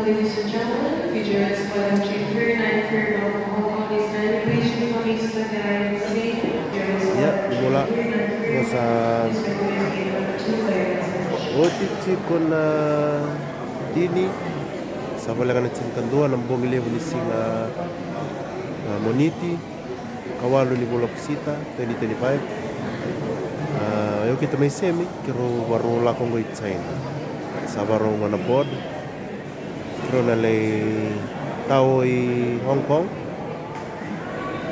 ladies and gentlemen, VGS 5G39 Fairmount Hong Kong is navigation kami sa Tagayang City. Ya, bola kosan otiti kona dini sabalaga na cinkanduan ng bongilevo ni singa moniti kawalo ni bola kusita 2025 yo kita may semi kiro barola kongo itsaina sabaro ngana bod kiro nalay tao i Hong Kong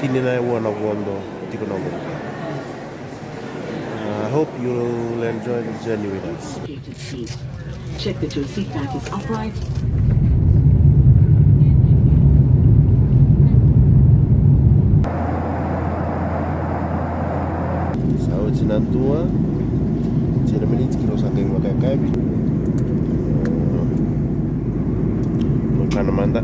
tini na wana wondo tiko na wondo. I hope you'll enjoy the journey with us. Check that your seat back is upright. Saud sinantua, sina menit kilo saking makai kabi. Bukan manda.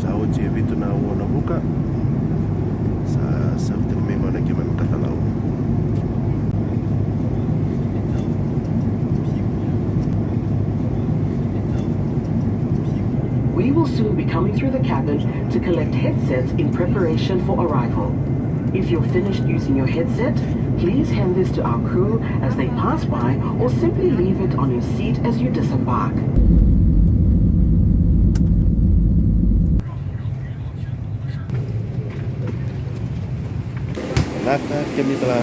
Saud je vitu na uona buka. Sa termemo na kima mkatalau. We will soon be coming through the cabin to collect headsets in preparation for arrival. If you're finished using your headset, please hand this to our crew as they pass by or simply leave it on your seat as you disembark. Laka kami telah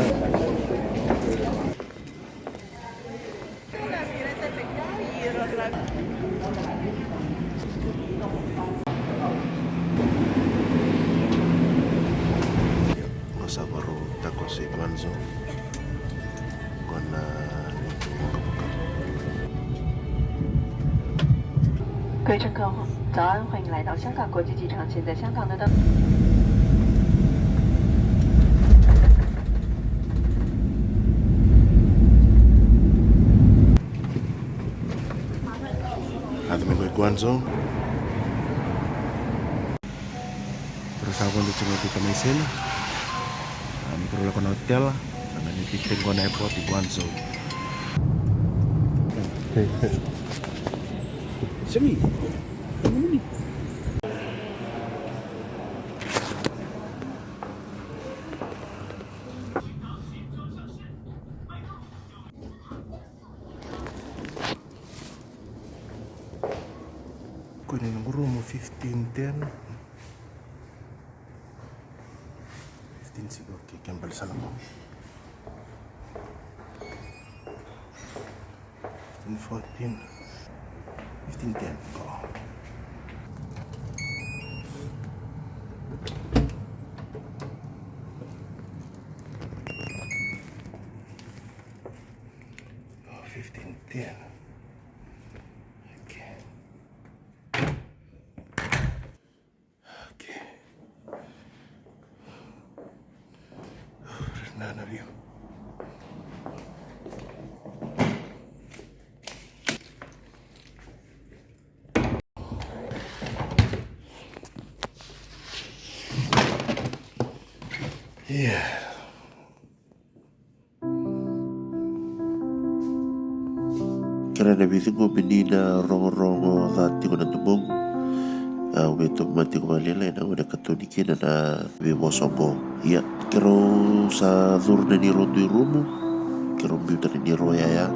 masa baru takut si Guangzhou kona 各位乘客，早安，欢迎来到香港国际机场。现在香港的灯。Atau minggu Guangzhou. Terus aku lucu nanti ke mesin. Mikro lakukan hotel. Karena ini titik Guan Airport di Guangzhou. Semi. Kau ini nombor rumah 1510. 15 oke, kan balik sana mau. 1514. 1510. Oh. Oh, 1510. Okay. Okay. Oh, there's none of you. Yeah. Karena bisu ko menina rongo-rongo dati ko na tumong. Ubeto mati ko malila na udah katunikin na bimosongo. Iya, kero sa dur na ni rondo rumu. Kero biuta ni roya ya.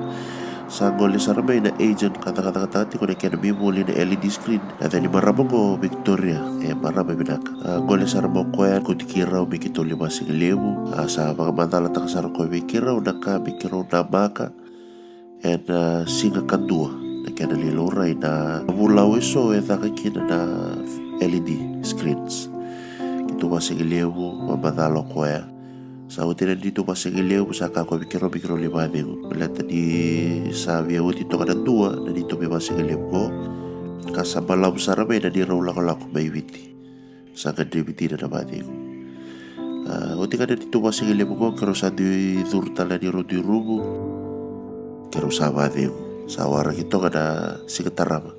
Sa ngole sarabay na agent kata-kata ko na kena mimuli na LED screen. Na tani marabong ko Victoria. Marabay binak. Ngole sarabong ko yan kung tikiraw mikito 5,000. Sa mga mantala takasara ko mikiraw na ka, mikiraw na maka. And singa kadua na kena liloray na mulaw iso takakina na LED screens. Ito masigiliw mamadalo ko ya. Sa uti na dito masigiliw sa kako mikiro 5,000. Malata di sabi uti ito ka na dua na dito may masigiliw ko. Kasabalaw sarabay na diraw lako may witi. Sa kadibiti na namati ko. Uti ka na dito masigiliw ko karo sa di durtala di rodi rubu. Kero sabade sa wara kito kada sikatarama.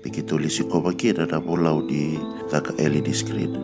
Begitu lisi ko makina na mulaw di taka LED screen.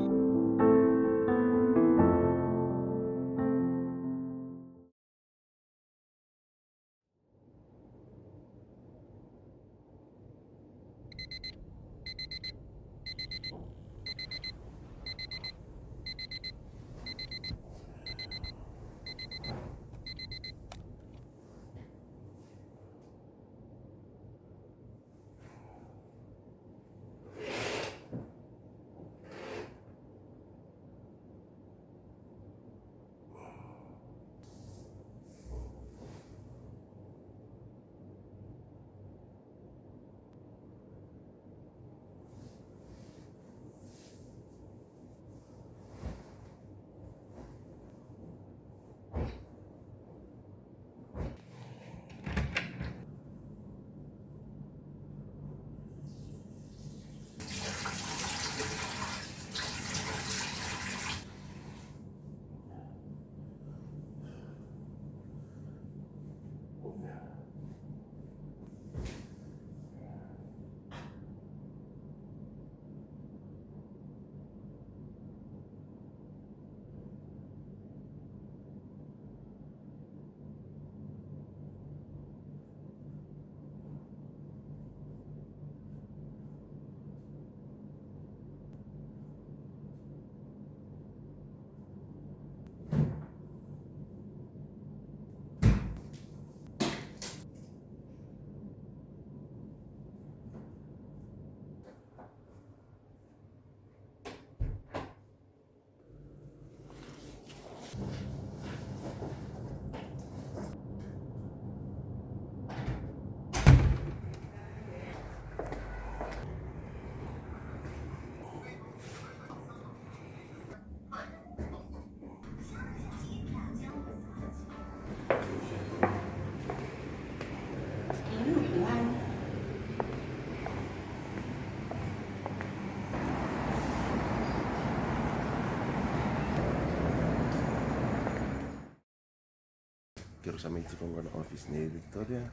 kira sama itu kan office nih Victoria.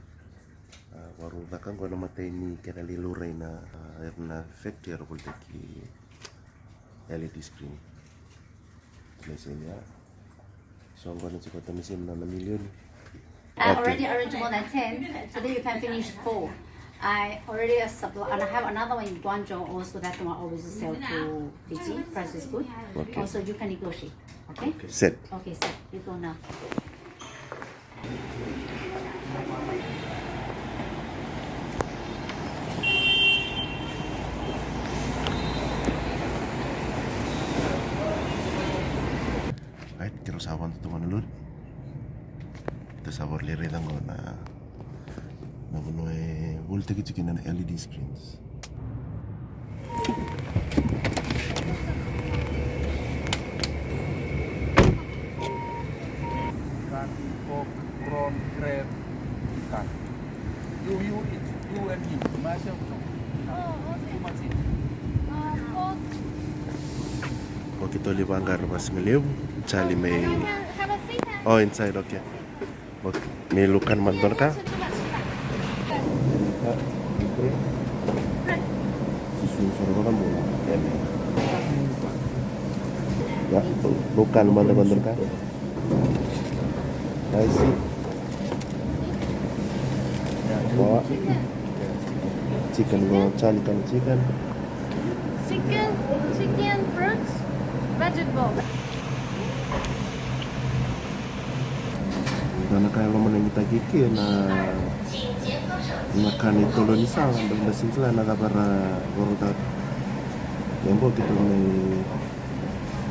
Waru takkan gua nama ini kena lilurai na erna factory bolteki LED screen. Biasanya so gua nanti kota mesin 6 million. I already arranged more than 10. Today you can finish 4. I already supply, and I have another one in Guangzhou also. That one always sell to Fiji. Price is good. Okay. Also you can negotiate. Okay? Set. Okay, so you go now. Ay, kira sawan tu mana lur. Kita sabor lere tango na buno voltage chikin na LED screens. Coke, prawn, crab, ikan. You eat, you and me. Myself no. Too much eat. Kau kita boleh banggar pas ngeliu, cari may. Oh, inside, okay. Okay, may lukan mantor ka? Susu ka mo. Ya, lukan mantor ka? I see. Bawa chicken go, cari kan chicken. Chicken, fruits, vegetables. Na kaya mo man kita kiki na makan itu lo ni salah benda singkla na para borutat. Lembo kita may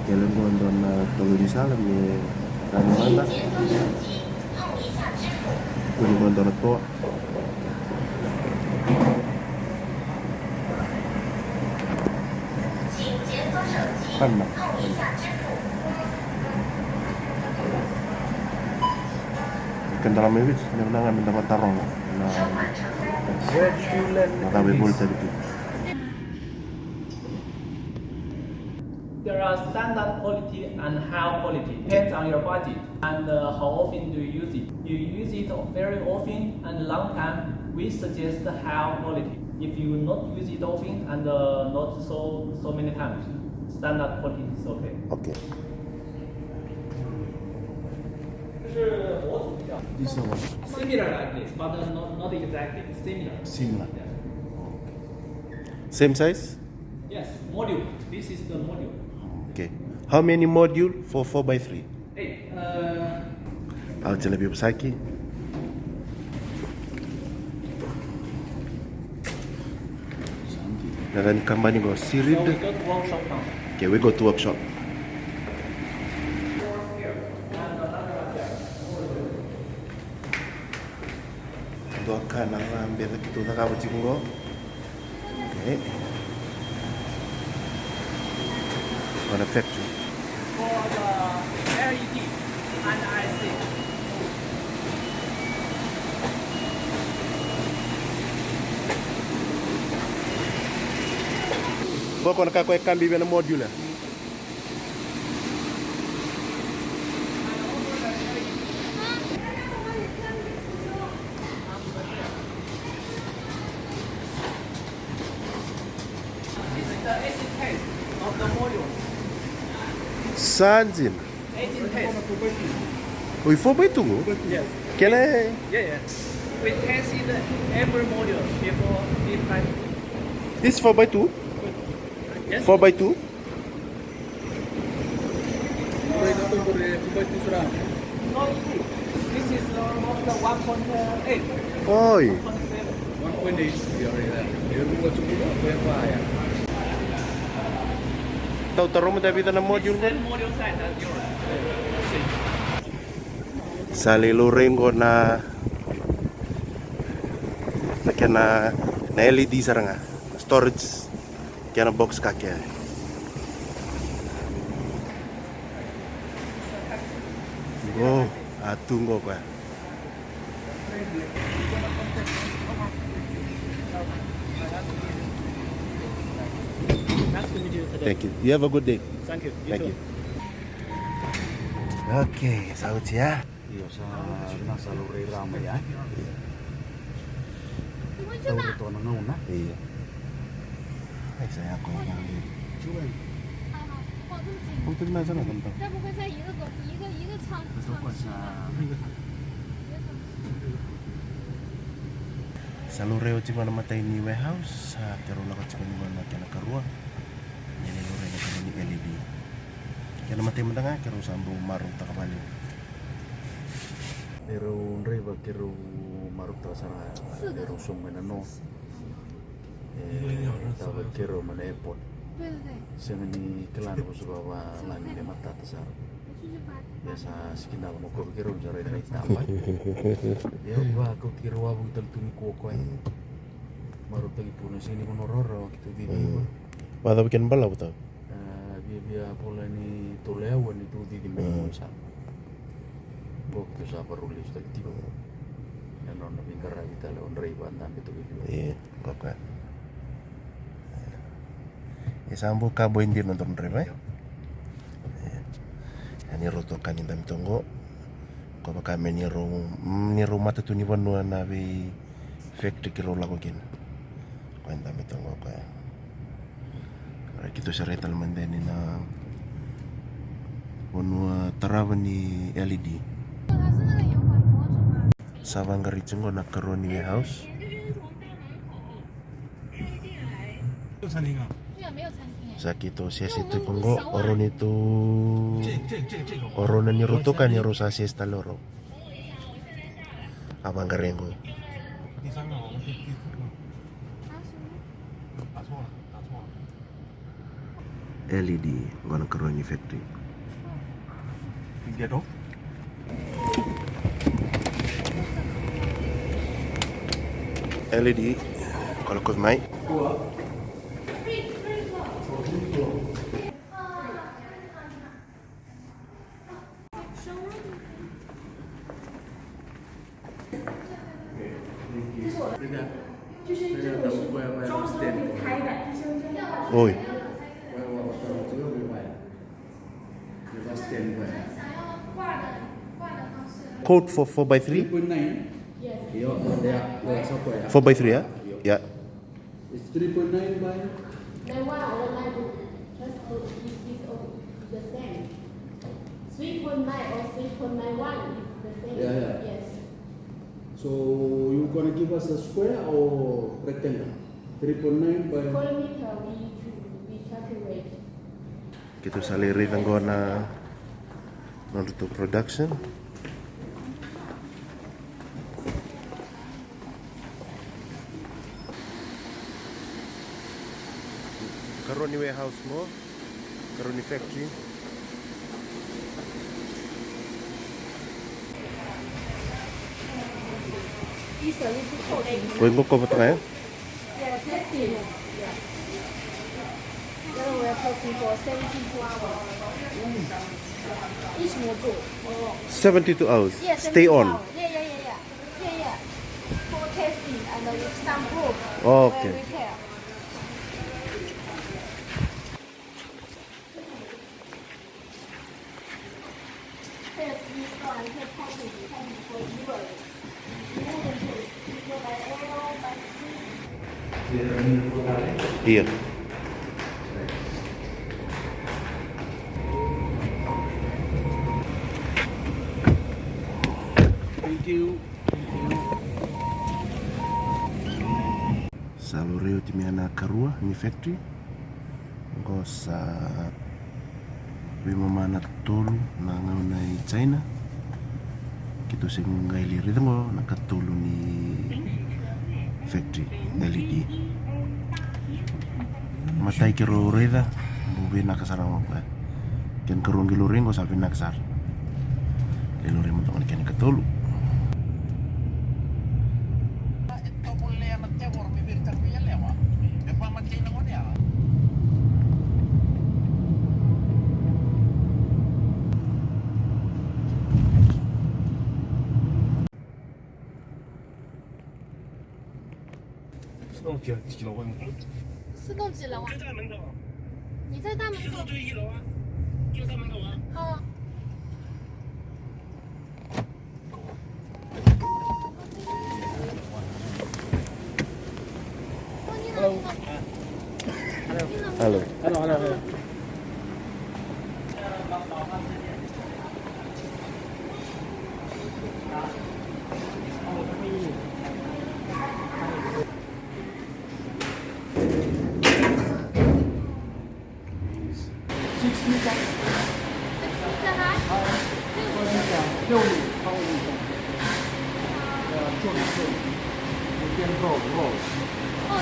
kailan mo andon na tolo ni salah ni kani mana. Kuni mo andon to. Kana. Kendala mewis, nenangan mendapat tarong. Nah, kami boleh tadi tu. There are standard quality and high quality, depends on your budget and how often do you use it. You use it very often and long time, we suggest high quality. If you not use it often and not so many times, standard quality is okay. Okay. This one. Similar like this, but not exactly similar. Similar. Same size? Yes, module. This is the module. Okay. How many module for 4x3? Hey, I'll tell you Psyche. Dan company go so Sirid. we go to workshop now. Okay, we go to workshop. Doakan ang biar kita nakabot siguro. Okay. On a factory. For the LED and IC. Kau nakakuha kambi na module. This is the 18 test of the module. Sanjin. 18 test. Oi, 4x2? Yes. Can I? Yeah. We tested every module before this time. This 4x2? Yes. 4x2? Not true. This is almost 1.8. Oi. 1.8. Tahu taruh mo tayo na module ko? Same module size as yours. Sa liluring ko na kaya na LED sarang storage kaya na box kakya. Oh, atungo ko. Nice to meet you today. Thank you. You have a good day. Thank you. Thank you. Oke, saud ya. Iya, nasa lure ramai ya. Tahu itu nona. Iya. Saya aku yang ini. 放这么紧， Untuk nasa na tentang. 该不会在一个场 Sa lure o tima na matay ni warehouse sa pero la ko tima ni na kana karua. Ni lure na kana ni LED. Kana matay mo nga kero sambo maru ta kabali. Pero reba kero maruta sana pero sumena no. Tahu kero mana airport. 对对对， Sanga ni kelan ko subawa lagi de mata tasar. 我出去把 Biasa sekitar mo ko kero jare dari tambah. Ya ba ko kero wa butal tuni ko ko. Maruta ipuno sini ko nororo gitu di di. Pada bikin bala betul. Dia pola ni tolewan itu di memang sa. Bok tu sa peruli sudah tiba. Dan orang bingkar kita le onrei bandan itu gitu. Iya, pokoknya. Ya sambo kabo indir nonton reba. Ani roto kanin dami tonggo. Ko baka ni rumah tu ni wanu na be factory kiro lago kin. Ko dami tonggo ko. Ara kito sa retal mandeni na wanu tarawan ni LED. 他是那个油管博主吗？ Sabang garicungo na karoni warehouse. 对啊，没有餐厅哎。 Sakito siya situ kongo oron itu oronan ni ruto kan ni rosa siesta loro. Abang garengo. LED gonna karoni factory. Dia dong. LED kalau kau mai. Oi. Code for 4x3? 4x3 ya? Ya. It's 3.9 by 3.9 or 3.91 is the same. Yeah. Yes. So you gonna give us a square or rectangle? 3.9 by Square meter we calculate. Kita saliri tanggona to production. Karoni warehouse mo, karoni factory. It's a little cold. Kau ingin kau betul ya? Yeah, testing. Yeah. Then we're talking for 72 hours. Each module. 72 hours. Yeah, Stay 72 on. hours. Yeah. For testing and with some proof. Okay. Repair. Test install and test package for delivery. Iya. Thank you. Salureo timiana karua ni factory. Gosa bimamana tolu na ngauna i China. Kito sing ngaili ritmo nakatulu ni factory LED. Matay kiro reda bubi nakasarang mo pa. Ken karong giluring ko sabi nakasar. Giluring mo tong ken katulu.4栋几楼啊？就在门口。你在大门口。就1楼啊，就在门口啊。好啊。Halo.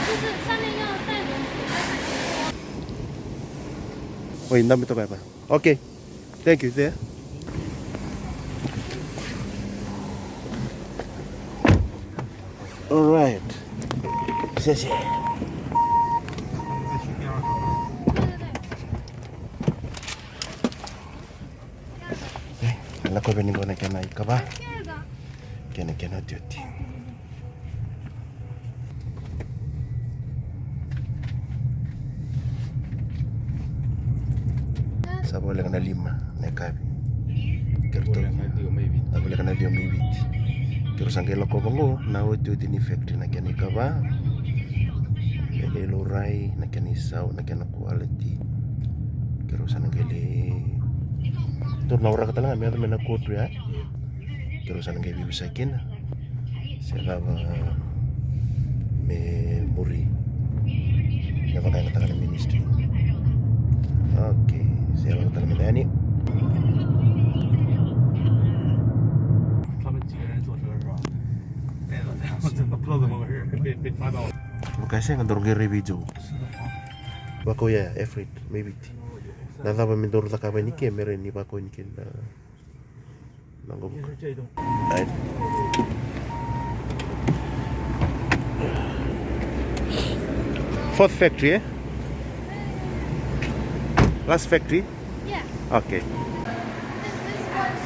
就是上面要带轮子。 Oh, indam itu kayak apa? Oke. Thank you, ya. Alright. 谢谢. Anak ko bening ko na kena ka ba? Kena duty. Sa boleh kena 5 naik kabi. Boleh na dio maybe. Boleh kena dia maybe. Terus ang kelo ko bango na duty ni factory na kena ka ba? Ele lorai na kena isaw na kena quality. Terus ang kele tur na ora katalang may na code ya. Terus ang kele bisa kin. Saya me muri. Ya pakai katakan ministry. Oke, saya bakal melayani. 他们几个人坐车是吧？对了，我真的不知道怎么回事，被抓到了。 Kasi nga dorong review. Bako ya, Efrit, maybe. Nada ba min dorong takabay ni Kim, meron ni bako ni Kim na nanggo. Right. Fourth factory, eh? Last factory? Yeah. Okay. This one.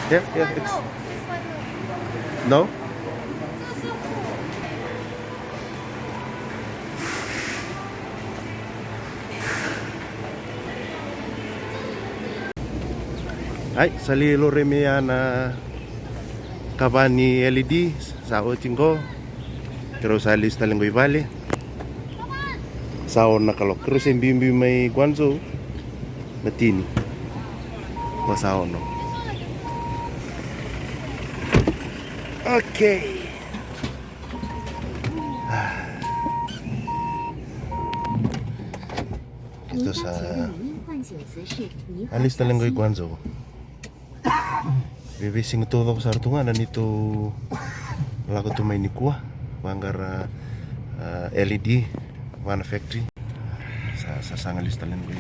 Yeah, yeah. No, It's, this one no? no. So cool. Ay, sali loreme na kabani LED sa otingo. Pero sa lista lang ko ibali. Sao nakalok. Pero sa bimbi may guanzo na tini. Masao no. Okay. Ito sa alista lang ko guanzo. Bebesing todo sa artungan nito lago tumay ni kuha banggar LED one factory sa sangalista lang ko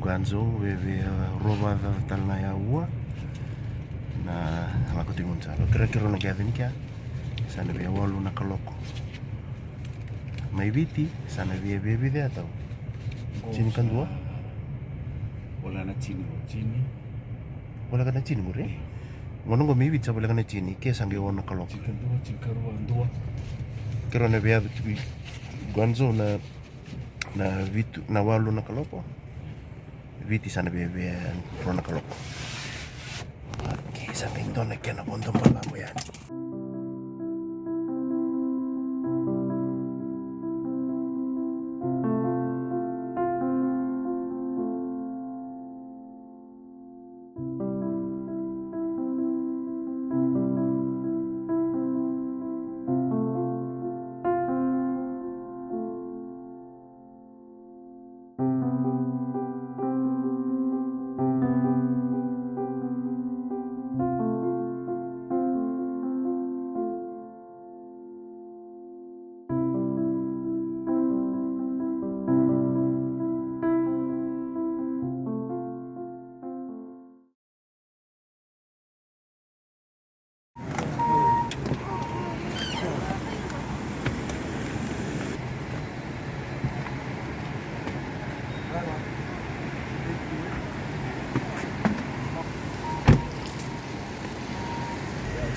guanzo bebe roba tal na yawa na lago tingon sa kira-kira na gavin kya sana be walu na kaloko may biti sana be bebe de ataw sini kan dua wala na chini. wala ka na chini mo rin ngono ngo maybe wala ka na chini kaya sangi wana kaloko Chikaruan dua. kero na biya guanzo na vitu na walu na kaloko viti sana biya pro na kaloko okay sabi ito na kaya na bondong pala mo yan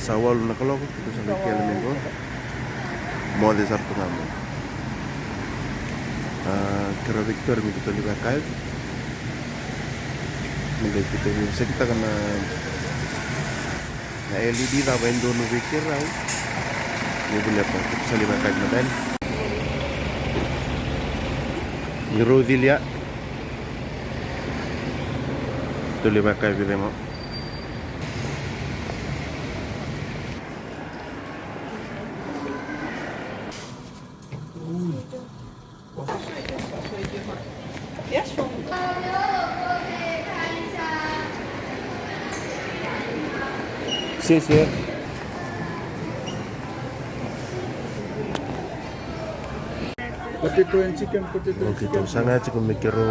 sa walu na kaloko ito sa may ko mo de sarto ngamo kira Victor mi kita juga kait mungkin kita bisa kita kena na LED na window no vikir raw ni boleh apa kita salima kait na dan Ngerudil ya. Tuloy ba kayo bili mo? Sisi. Potato and chicken, potato and Gitu. Sana cikgu mikiro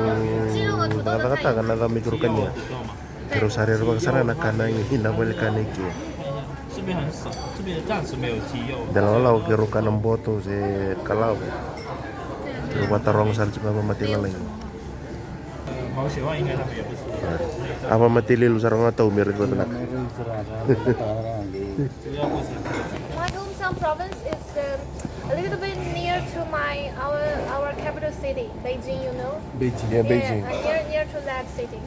kata-kata kan ada mikiro kanya. Pero sehari hari sana nak kana hina boleh kana iki. 这边很少，这边暂时没有鸡肉。 Dalam lalu kiro kanam boto se kalau. Kiro batarong sal cuma mati lalai. 毛血旺应该他们也不吃。 Apa mati lilu sarang atau mirip betul nak? 主要不吃。 My hometown province is a little bit near to our capital city, Beijing. You know. Beijing. Ya Beijing. Near to that city.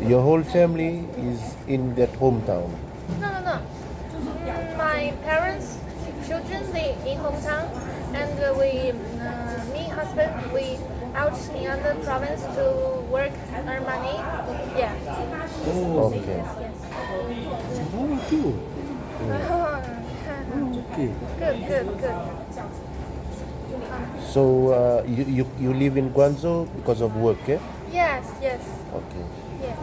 Your whole family is in that hometown. No. My parents, children, they in hometown, and me husband, we out in other province to work, earn money. Yeah. Oh, okay. Yes. Oh, cool. Okay. Good. So you live in Guangzhou because of work, eh? Yes. Okay. Yes.